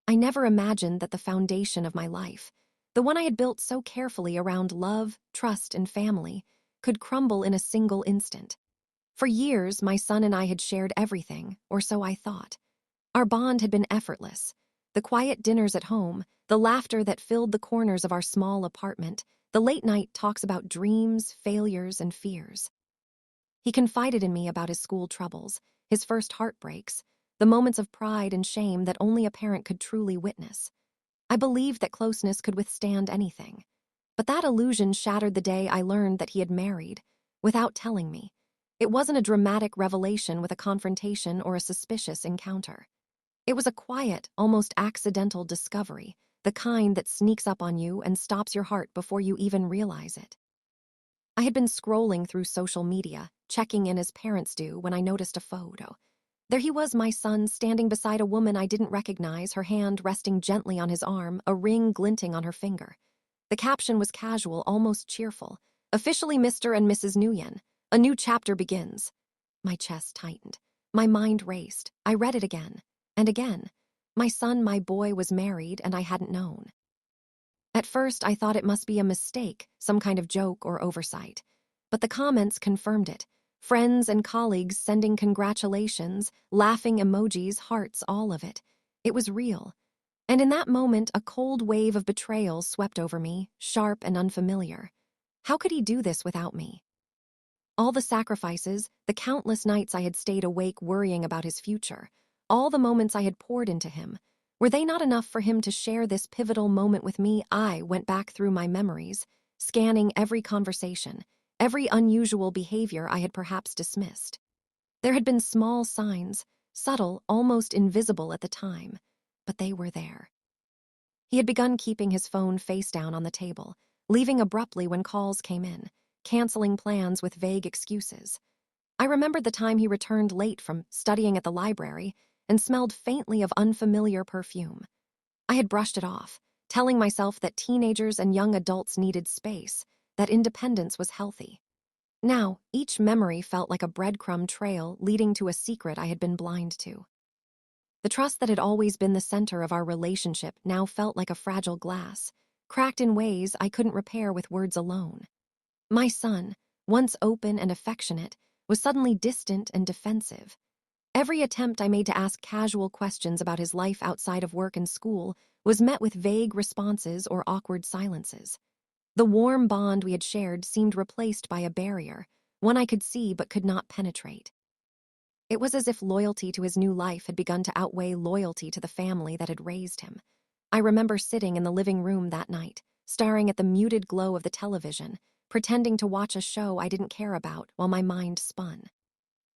I never imagined that the foundation of my life, the one I had built so carefully around love, trust, and family, could crumble in a single instant. For years, my son and I had shared everything, or so I thought. Our bond had been effortless. The quiet dinners at home, the laughter that filled the corners of our small apartment, the late-night talks about dreams, failures, and fears. He confided in me about his school troubles, his first heartbreaks, the moments of pride and shame that only a parent could truly witness. I believed that closeness could withstand anything. But that illusion shattered the day I learned that he had married, without telling me. It wasn't a dramatic revelation with a confrontation or a suspicious encounter. It was a quiet, almost accidental discovery, the kind that sneaks up on you and stops your heart before you even realize it. I had been scrolling through social media, checking in as parents do, when I noticed a photo. There he was, my son, standing beside a woman I didn't recognize, her hand resting gently on his arm, a ring glinting on her finger. The caption was casual, almost cheerful. "Officially Mr. and Mrs. Nguyen. A new chapter begins." My chest tightened. My mind raced. I read it again. And again. My son, my boy, was married, and I hadn't known. At first, I thought it must be a mistake, some kind of joke or oversight. But the comments confirmed it. Friends and colleagues sending congratulations, laughing emojis, hearts, all of it. It was real. And in that moment, a cold wave of betrayal swept over me, sharp and unfamiliar. How could he do this without me? All the sacrifices, the countless nights I had stayed awake worrying about his future, all the moments I had poured into him, were they not enough for him to share this pivotal moment with me? I went back through my memories, scanning every conversation, every unusual behavior I had perhaps dismissed. There had been small signs, subtle, almost invisible at the time, but they were there. He had begun keeping his phone face down on the table, leaving abruptly when calls came in, canceling plans with vague excuses. I remembered the time he returned late from studying at the library and smelled faintly of unfamiliar perfume. I had brushed it off, telling myself that teenagers and young adults needed space, that independence was healthy. Now, each memory felt like a breadcrumb trail leading to a secret I had been blind to. The trust that had always been the center of our relationship now felt like a fragile glass, cracked in ways I couldn't repair with words alone. My son, once open and affectionate, was suddenly distant and defensive. Every attempt I made to ask casual questions about his life outside of work and school was met with vague responses or awkward silences. The warm bond we had shared seemed replaced by a barrier, one I could see but could not penetrate. It was as if loyalty to his new life had begun to outweigh loyalty to the family that had raised him. I remember sitting in the living room that night, staring at the muted glow of the television, pretending to watch a show I didn't care about while my mind spun.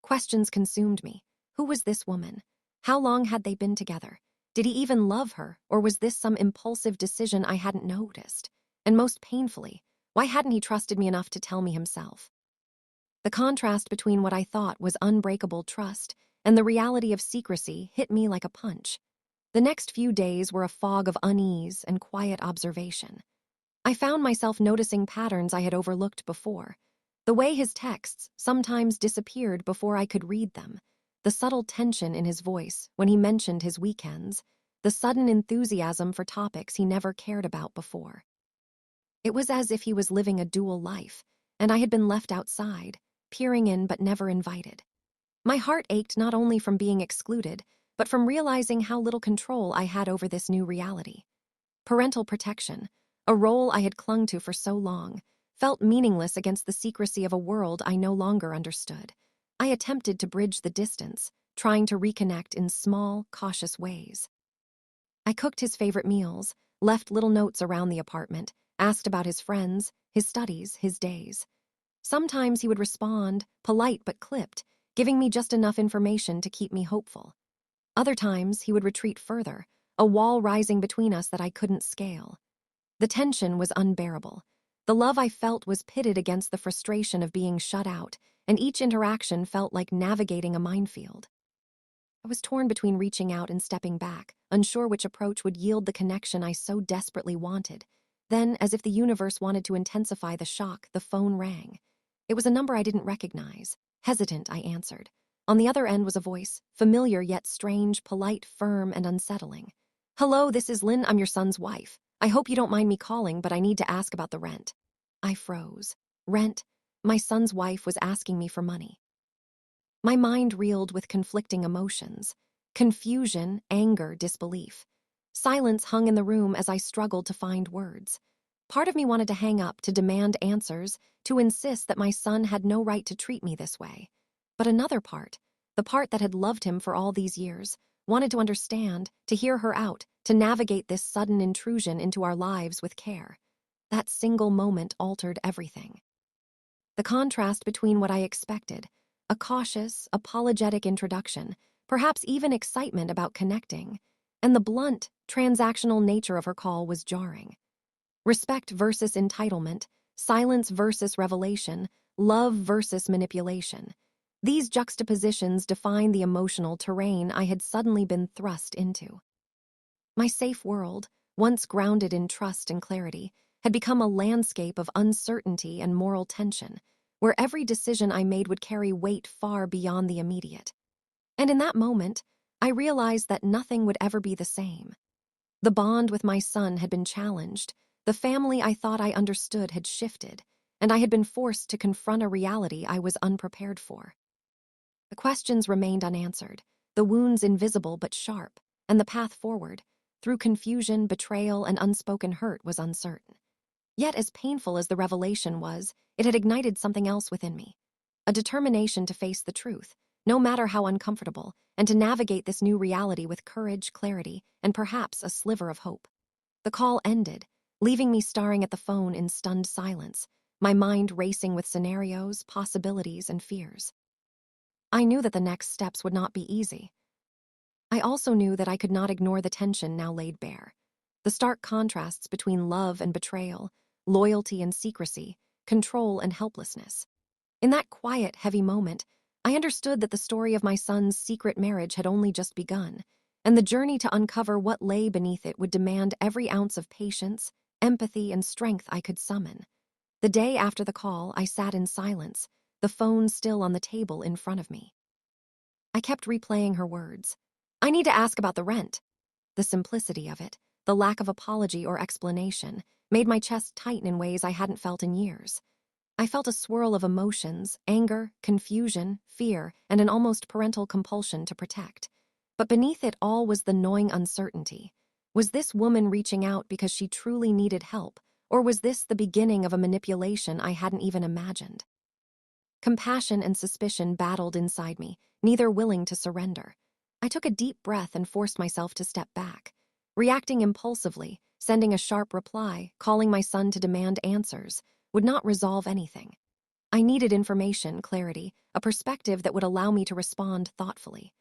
Questions consumed me. Who was this woman? How long had they been together? Did he even love her, or was this some impulsive decision I hadn't noticed? And most painfully, why hadn't he trusted me enough to tell me himself? The contrast between what I thought was unbreakable trust and the reality of secrecy hit me like a punch. The next few days were a fog of unease and quiet observation. I found myself noticing patterns I had overlooked before. The way his texts sometimes disappeared before I could read them, the subtle tension in his voice when he mentioned his weekends, the sudden enthusiasm for topics he never cared about before. It was as if he was living a dual life, and I had been left outside, peering in but never invited. My heart ached not only from being excluded, but from realizing how little control I had over this new reality. Parental protection, a role I had clung to for so long, felt meaningless against the secrecy of a world I no longer understood. I attempted to bridge the distance, trying to reconnect in small, cautious ways. I cooked his favorite meals, left little notes around the apartment, asked about his friends, his studies, his days. Sometimes he would respond, polite but clipped, giving me just enough information to keep me hopeful. Other times he would retreat further, a wall rising between us that I couldn't scale. The tension was unbearable. The love I felt was pitted against the frustration of being shut out, and each interaction felt like navigating a minefield. I was torn between reaching out and stepping back, unsure which approach would yield the connection I so desperately wanted. Then, as if the universe wanted to intensify the shock, the phone rang. It was a number I didn't recognize. Hesitant, I answered. On the other end was a voice, familiar yet strange, polite, firm, and unsettling. Hello, this is Lynn. I'm your son's wife. I hope you don't mind me calling, but I need to ask about the rent. I froze. Rent? My son's wife was asking me for money. My mind reeled with conflicting emotions. Confusion, anger, disbelief. Silence hung in the room as I struggled to find words. Part of me wanted to hang up, to demand answers, to insist that my son had no right to treat me this way. But another part, the part that had loved him for all these years, wanted to understand, to hear her out, to navigate this sudden intrusion into our lives with care. That single moment altered everything. The contrast between what I expected, a cautious, apologetic introduction, perhaps even excitement about connecting, and the blunt, transactional nature of her call was jarring. Respect versus entitlement, silence versus revelation, love versus manipulation. These juxtapositions define the emotional terrain I had suddenly been thrust into. My safe world, once grounded in trust and clarity, had become a landscape of uncertainty and moral tension, where every decision I made would carry weight far beyond the immediate. And in that moment, I realized that nothing would ever be the same. The bond with my son had been challenged, the family I thought I understood had shifted, and I had been forced to confront a reality I was unprepared for. The questions remained unanswered, the wounds invisible but sharp, and the path forward, through confusion, betrayal, and unspoken hurt, was uncertain. Yet, as painful as the revelation was, it had ignited something else within me. A determination to face the truth, no matter how uncomfortable, and to navigate this new reality with courage, clarity, and perhaps a sliver of hope. The call ended, leaving me staring at the phone in stunned silence, my mind racing with scenarios, possibilities, and fears. I knew that the next steps would not be easy. I also knew that I could not ignore the tension now laid bare. The stark contrasts between love and betrayal, loyalty and secrecy, control and helplessness. In that quiet, heavy moment, I understood that the story of my son's secret marriage had only just begun, and the journey to uncover what lay beneath it would demand every ounce of patience, empathy, and strength I could summon. The day after the call, I sat in silence, the phone still on the table in front of me. I kept replaying her words. I need to ask about the rent. The simplicity of it, the lack of apology or explanation, made my chest tighten in ways I hadn't felt in years. I felt a swirl of emotions, anger, confusion, fear, and an almost parental compulsion to protect. But beneath it all was the gnawing uncertainty. Was this woman reaching out because she truly needed help, or was this the beginning of a manipulation I hadn't even imagined? Compassion and suspicion battled inside me, neither willing to surrender. I took a deep breath and forced myself to step back. Reacting impulsively, sending a sharp reply, calling my son to demand answers, would not resolve anything. I needed information, clarity, a perspective that would allow me to respond thoughtfully.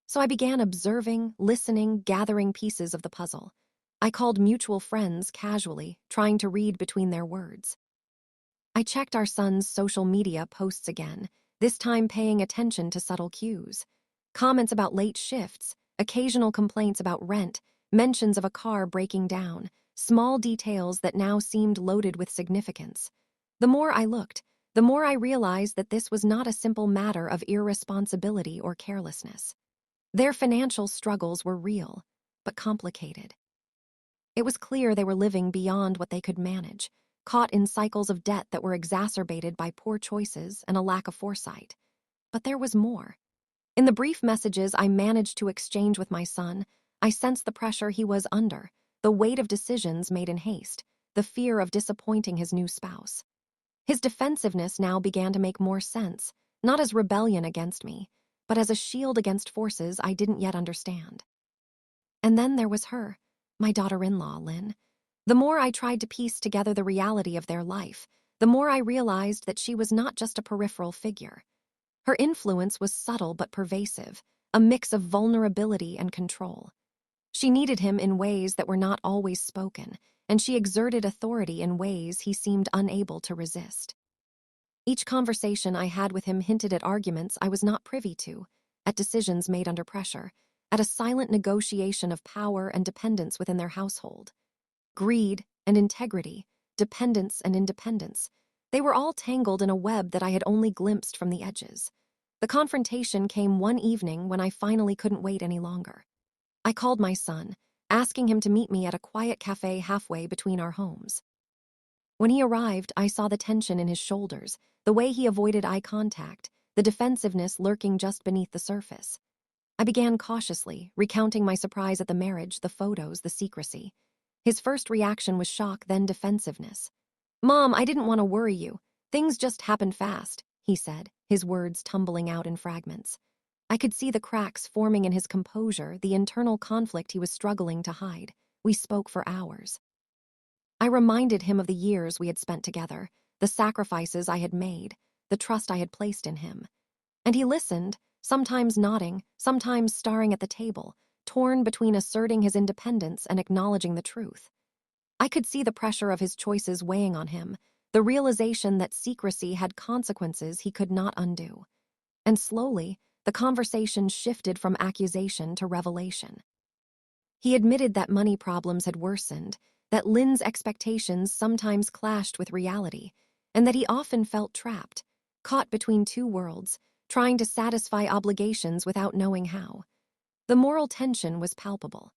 So I began observing, listening, gathering pieces of the puzzle. I called mutual friends casually, trying to read between their words. I checked our son's social media posts again, this time paying attention to subtle cues. Comments about late shifts, occasional complaints about rent, mentions of a car breaking down, small details that now seemed loaded with significance. The more I looked, the more I realized that this was not a simple matter of irresponsibility or carelessness. Their financial struggles were real, but complicated. It was clear they were living beyond what they could manage, caught in cycles of debt that were exacerbated by poor choices and a lack of foresight. But there was more. In the brief messages I managed to exchange with my son, I sensed the pressure he was under, the weight of decisions made in haste, the fear of disappointing his new spouse. His defensiveness now began to make more sense, not as rebellion against me, but as a shield against forces I didn't yet understand. And then there was her, my daughter-in-law, Lynn. The more I tried to piece together the reality of their life, the more I realized that she was not just a peripheral figure. Her influence was subtle but pervasive, a mix of vulnerability and control. She needed him in ways that were not always spoken, and she exerted authority in ways he seemed unable to resist. Each conversation I had with him hinted at arguments I was not privy to, at decisions made under pressure, at a silent negotiation of power and dependence within their household. Greed and integrity, dependence and independence, they were all tangled in a web that I had only glimpsed from the edges. The confrontation came one evening when I finally couldn't wait any longer. I called my son, asking him to meet me at a quiet cafe halfway between our homes. When he arrived, I saw the tension in his shoulders, the way he avoided eye contact, the defensiveness lurking just beneath the surface. I began cautiously, recounting my surprise at the marriage, the photos, the secrecy. His first reaction was shock, then defensiveness. "Mom, I didn't want to worry you. Things just happened fast," he said, his words tumbling out in fragments. I could see the cracks forming in his composure, the internal conflict he was struggling to hide. We spoke for hours. I reminded him of the years we had spent together, the sacrifices I had made, the trust I had placed in him. And he listened, sometimes nodding, sometimes staring at the table, torn between asserting his independence and acknowledging the truth. I could see the pressure of his choices weighing on him, the realization that secrecy had consequences he could not undo. And slowly, the conversation shifted from accusation to revelation. He admitted that money problems had worsened, that Lynn's expectations sometimes clashed with reality, and that he often felt trapped, caught between two worlds, trying to satisfy obligations without knowing how. The moral tension was palpable.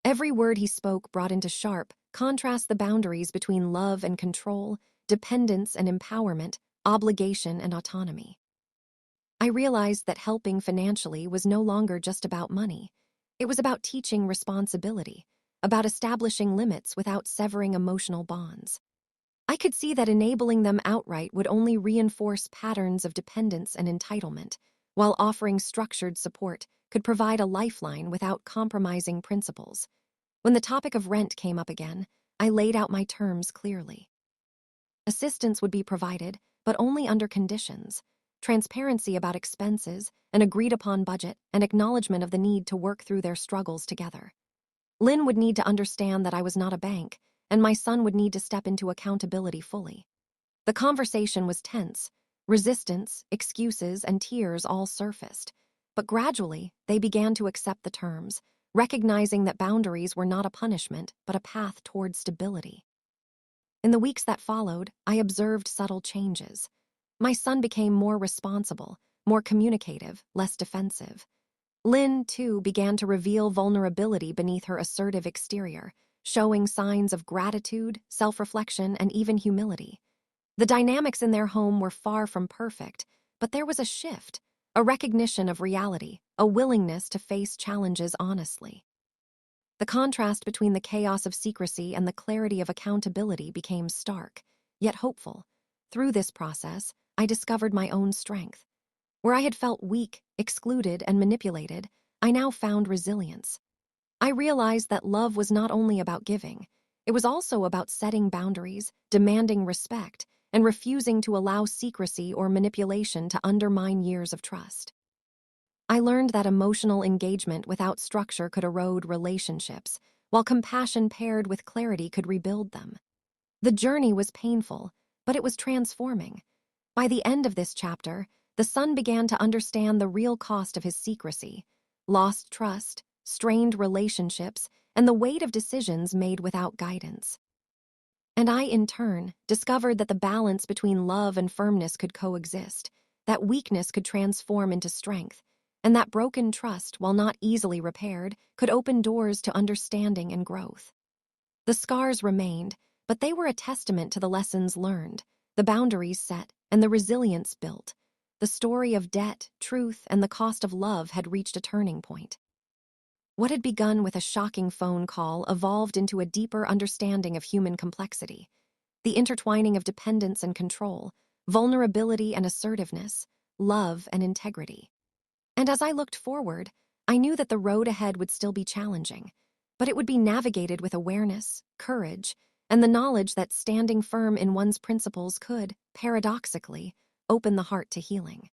Every word he spoke brought into sharp contrast the boundaries between love and control, dependence and empowerment, obligation and autonomy. I realized that helping financially was no longer just about money. It was about teaching responsibility, about establishing limits without severing emotional bonds. I could see that enabling them outright would only reinforce patterns of dependence and entitlement, while offering structured support could provide a lifeline without compromising principles. When the topic of rent came up again, I laid out my terms clearly. Assistance would be provided, but only under conditions: transparency about expenses, an agreed-upon budget, and acknowledgement of the need to work through their struggles together. Lynn would need to understand that I was not a bank, and my son would need to step into accountability fully. The conversation was tense. Resistance, excuses, and tears all surfaced. But gradually, they began to accept the terms, recognizing that boundaries were not a punishment, but a path toward stability. In the weeks that followed, I observed subtle changes. My son became more responsible, more communicative, less defensive. Lynn, too, began to reveal vulnerability beneath her assertive exterior, showing signs of gratitude, self-reflection, and even humility. The dynamics in their home were far from perfect, but there was a shift, a recognition of reality, a willingness to face challenges honestly. The contrast between the chaos of secrecy and the clarity of accountability became stark, yet hopeful. Through this process, I discovered my own strength. Where I had felt weak, excluded, and manipulated, I now found resilience. I realized that love was not only about giving, it was also about setting boundaries, demanding respect, and refusing to allow secrecy or manipulation to undermine years of trust. I learned that emotional engagement without structure could erode relationships, while compassion paired with clarity could rebuild them. The journey was painful, but it was transforming. By the end of this chapter, the son began to understand the real cost of his secrecy: lost trust, strained relationships, and the weight of decisions made without guidance. And I, in turn, discovered that the balance between love and firmness could coexist, that weakness could transform into strength, and that broken trust, while not easily repaired, could open doors to understanding and growth. The scars remained, but they were a testament to the lessons learned, the boundaries set, and the resilience built. The story of debt, truth, and the cost of love had reached a turning point. What had begun with a shocking phone call evolved into a deeper understanding of human complexity, the intertwining of dependence and control, vulnerability and assertiveness, love and integrity. And as I looked forward, I knew that the road ahead would still be challenging, but it would be navigated with awareness, courage, and the knowledge that standing firm in one's principles could, paradoxically, open the heart to healing.